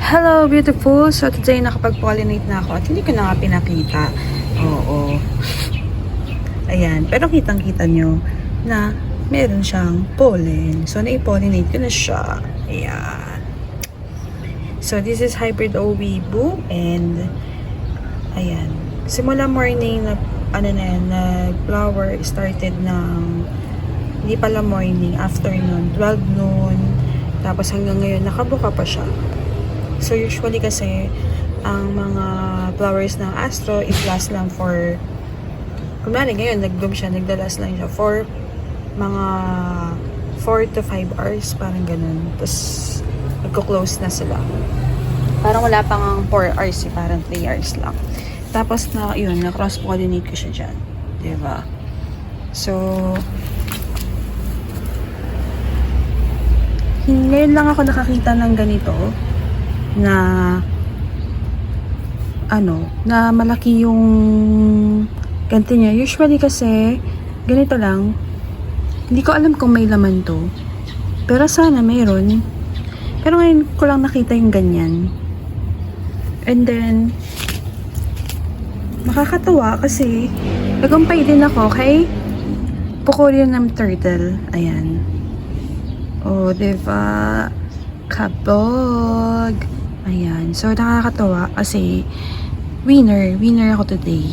Hello, beautiful! So, today nakapag-pollinate na ako at hindi ko na nga pinakita. Oo. Ayan. Pero kitang-kita nyo na meron siyang pollen. So, na-pollinate ko na siya. Ayan. So, this is hybrid OW and ayan. Simula morning na flower started ng hindi pala morning, afternoon, 12 noon. Tapos hanggang ngayon, nakabuka pa siya. So, usually kasi, ang mga flowers ng Astro, it lasts lang for, kumari ngayon, nag-bloom siya, nagdalas lang siya for mga 4 to 5 hours, parang ganun. Tapos, nagko-close na sila. Parang wala pang 4 hours, parang 3 hours lang. Tapos, yun, na-cross-pollinate ko siya dyan. Diba? So, ngayon lang ako nakakita ng ganito, na na malaki yung ganito niya. Usually kasi ganito lang. Hindi ko alam kung may laman to, pero sana mayroon. Pero ngayon ko lang nakita yung ganyan. And then nakakatawa kasi nagumpay din ako kay Pocorium turtle. Ayan. Oh, diba? Kabog. Ayan. So, nakakatawa kasi winner ako today.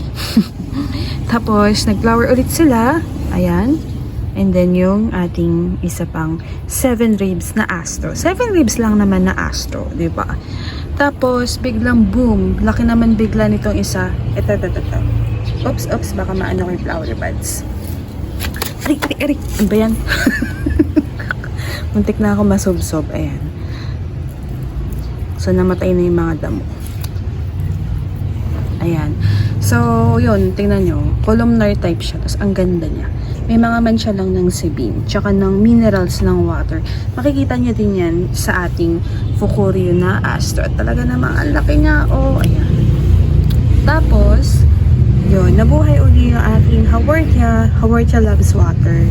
Tapos, nag-flower ulit sila. Ayan. And then, yung ating isa pang 7 ribs na Astro. 7 ribs lang naman na Astro. Diba? Tapos, biglang boom. Laki naman bigla nitong isa. Ito. Oops. Baka maano ko yung flower buds. Arik. Ano ba yan? Muntik na ako masubsob. Ayan. So, namatay na yung mga damo. Ayan. So, yun, tingnan nyo. Columnar type siya. Tapos, ang ganda niya. May mga mansya lang ng sebin. Tsaka ng minerals ng water. Makikita nyo din yan sa ating Fukuryu na Astro. At talaga namang ang laki niya. Oh, ayan. Tapos, yun, nabuhay uli yung ating Haworthia. Haworthia loves water.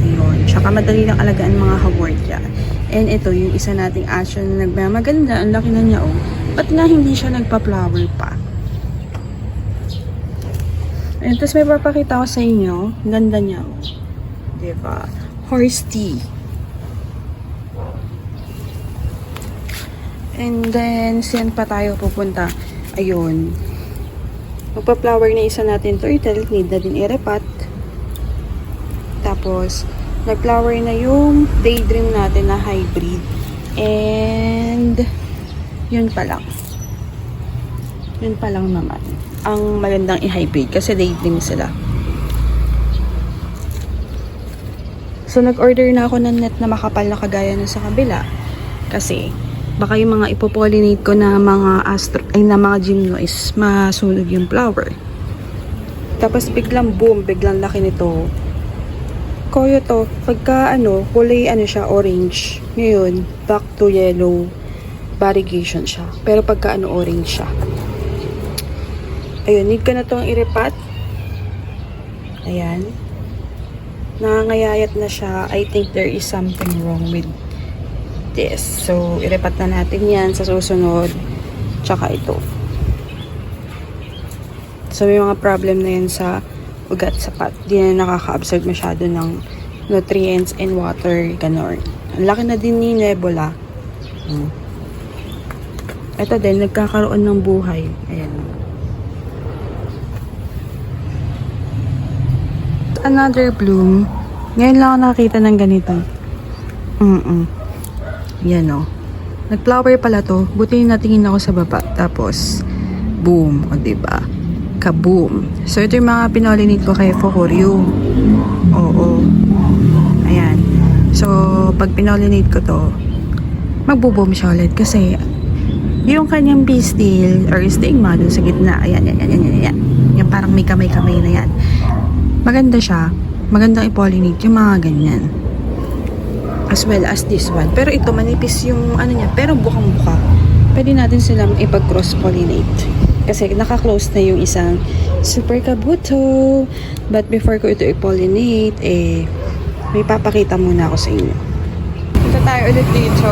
Ayun. Tsaka madali lang alagaan mga Haworthia. And ito, yung isa nating Astro na nagmamaganda. Ang laki na niya, oh. Ba't nga hindi siya nagpa-flower pa? And tapos may papakita ko sa inyo. Ganda niya. Diba? Horse tea. And then, saan pa tayo pupunta? Ayun. Magpa-flower na isa natin turtle. Need na din i-repat. Tapos, nag-flower na yung daydream natin na hybrid. And, yun pa lang. Yun pa lang naman. Ang magandang i-hybrid kasi daydream sila. So, nag-order na ako ng net na makapal na kagaya na sa kabila. Kasi, baka yung mga ipopollinate ko na mga na mga gymno is masunog yung flower. Tapos, biglang boom, biglang laki nito. Koyo to, pagka kulay siya, orange. Ngayon, back to yellow, variegation siya. Pero pagka orange siya. Ayun, need ko na itong i-repat. Ayan. Nangangayayat na siya. I think there is something wrong with this. So, i-repat na natin yan sa susunod. Tsaka ito. So, may mga problem na yan sa ugat sapat. Di na nakaka-absorb masyado ng nutrients and water. Ganon. Ang laki na din ni Nebula. Ito din, nagkakaroon ng buhay. Ayan. Another bloom. Ngayon lang ako nakakita ng ganito. Yan o. Nag-flower pala to. Buti natingin ako sa baba. Tapos, boom. O diba? Kaboom. So, ito yung mga pinolinate ko kay Fukuryu. Oo. Ayan. So, pag pinolinate ko to, magbo-boom siya ulit. Kasi, yung kanyang pistil or stigma dun sa gitna. Ayan. Yung parang may kamay-kamay na yan. Maganda siya. Magandang i-pollinate yung mga ganyan. As well as this one. Pero ito, manipis yung niya. Pero bukang-buka. Pwede natin silang ipag-cross-pollinate. Kasi naka-close na yung isang super kabuto. But before ko ito i-pollinate, may papakita muna ako sa inyo. Punta tayo ulit dito.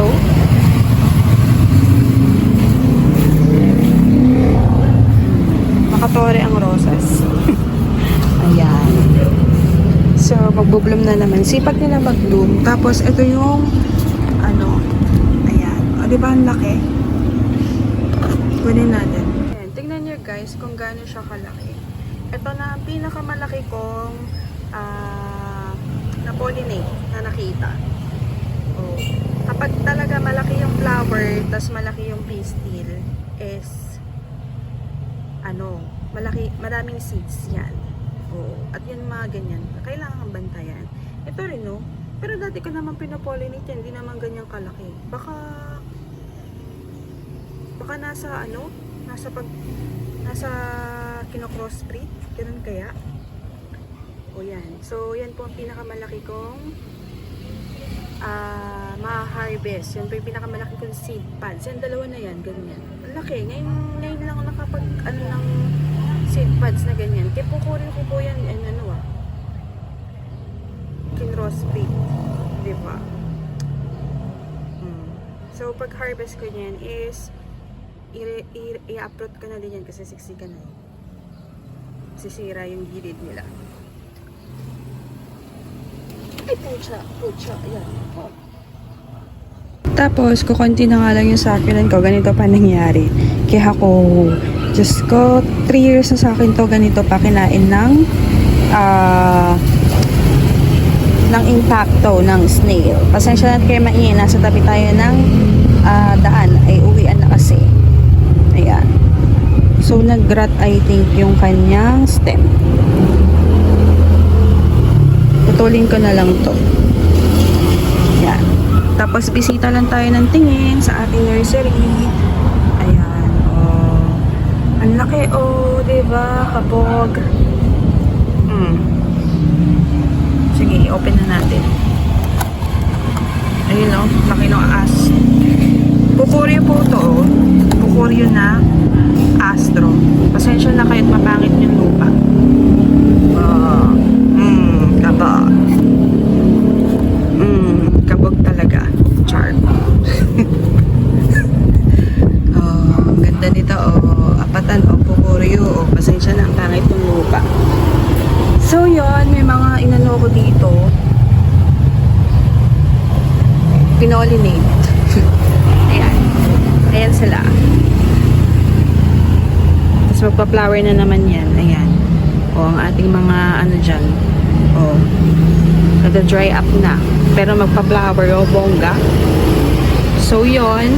Makatore ang rosas. Ayan. So, magbo-bloom na naman. Sipag nila mag-bloom. Tapos, ito yung ayan. O, diba ang laki? Kunin natin. Ayan. Tingnan nyo guys kung gaano siya kalaki. Ito na ang pinakamalaki kong na-pollinate na nakita. O, kapag talaga malaki yung flower, tas malaki yung pistil, is maraming seeds yan. At yun mga ganyan, kailangan bantayan. Ito rin pero dati ko naman pinapollinate yan, hindi naman ganyan kalaki. Baka nasa nasa kino-crossbreed, ganun kaya. Yan. So yan po ang pinakamalaki kong ma-harvest. Yan po yung pinakamalaki kong seed pads. Yan, dalawa na yan, ganyan. Ang laki. Ngayon lang ako nakapag ng seed pads na ganyan. Kaya pukurin ko po yan, kinrossbreed. Diba? So, pag harvest ko yan is i-upload ko na din yan kasi siksikan na sisira yung gilid nila. Ay, pucha. Ayan. Tapos, kukunti na nga lang yung succulent ko. Ganito pa nangyari. Kaya ako, Diyos ko, 3 years na sa akin to, ganito pa kinain ng impacto ng snail. Pasensya na kayo maingay, nasa tabi tayo ng daan, ay uwian na kasi. Ayan. So, nag-rot I think yung kanyang stem. Putulin ko na lang to. Ayan. Tapos, bisita lang tayo ng tingin sa ating nursery. Ang laki, oh, diba? Kabog. Sige, open na natin. Ayun, oh, laki ng as. Pukuryo po to, oh. Pukuryo na Astro. Pasensya na kayo't mapangit yung lupa. Kabog. Kabog talaga. Char. Oh, ang ganda nito, oh. Apatan, oh, pukuryo, oh. Pasensya na, ang pangit yung lupa. So, yun, may mga inano ko dito. Pinolinate. Ayan. Ayan sila. Tapos magpa-flower na naman yan. Ayan. O, ang ating mga ano dyan. O, nada-dry up na. Pero magpa-flower o bongga. So, yun.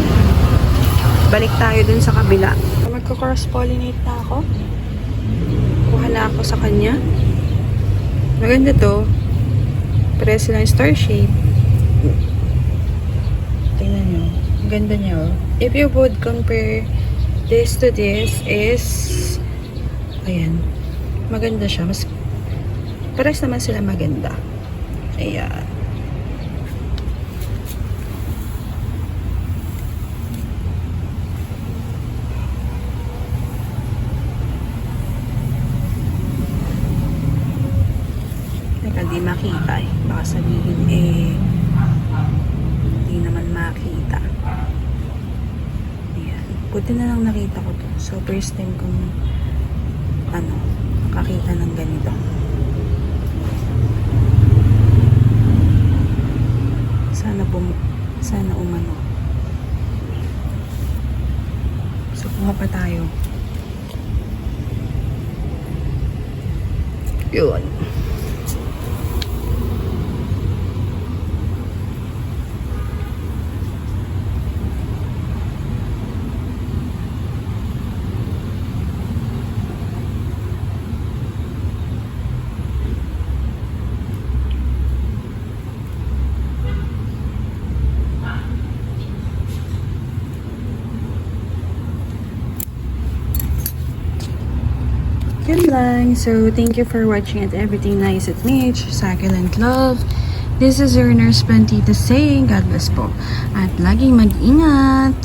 Balik tayo dun sa kabila. Magko-cross-pollinate na ako. Kuha na ako sa kanya. Maganda to. Pero sila yung star shape. Tingnan nyo. Ang ganda niya, oh. If you would compare this to this is ayan. Maganda siya. Mas pares naman sila maganda. Ayan. Di makita eh. Baka sabihin hindi naman makita. Ayan. Buti na lang nakita ko to. So first time kong nakakita ng ganito. Sana umano. So kuha pa tayo. Yun. Yun lang. So, thank you for watching at Everything Nice at Mitch, Succulent Love. This is your nurse Plantita saying God bless po. At laging mag-ingat.